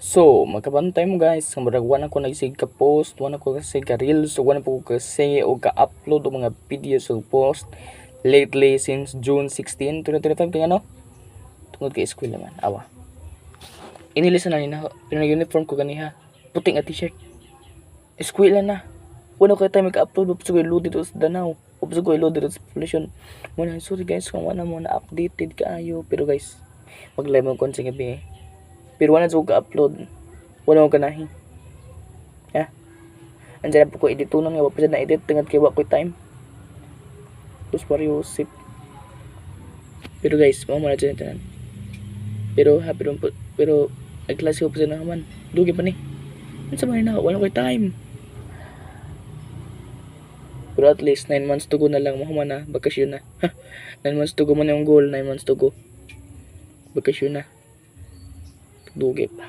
So, magkabantay mo guys, murag wala ko nagsig ka post, wala ko kasi ka reels, so wala po ko kasi o ka-upload o mga videos o post lately since June 16, 2025 kaya ano? Tungod kay school naman, awa. Inilisan na nina, pinag-uniform ko ganiha, puting nga t-shirt. School na. Wala ko tayo mag-upload, upso ko i-load dito sa Danao, upso ko i-load dito sa population. Muna, sorry guys, kung wala mo na updated kaayo, pero guys, mag-live mo kung sa gabi eh. Pero wala sa ka-upload. Wala mo kanahi. Ha? Andiyan na po ko editunan nga. Wapasad na edit. Tingad kayo ko time. Tapos pari usip. Pero guys, mga muna dyan tanan. Pero ha, pero nagklase ko pa sa naman. Dugi pa ni. Ano sa mga na? Wala ko time. Pero at least 9 months to go na lang. Mga na. Bakasyon na. 9 months to go man yung goal. 9 months to go. Bakasyon na. Dugi pa.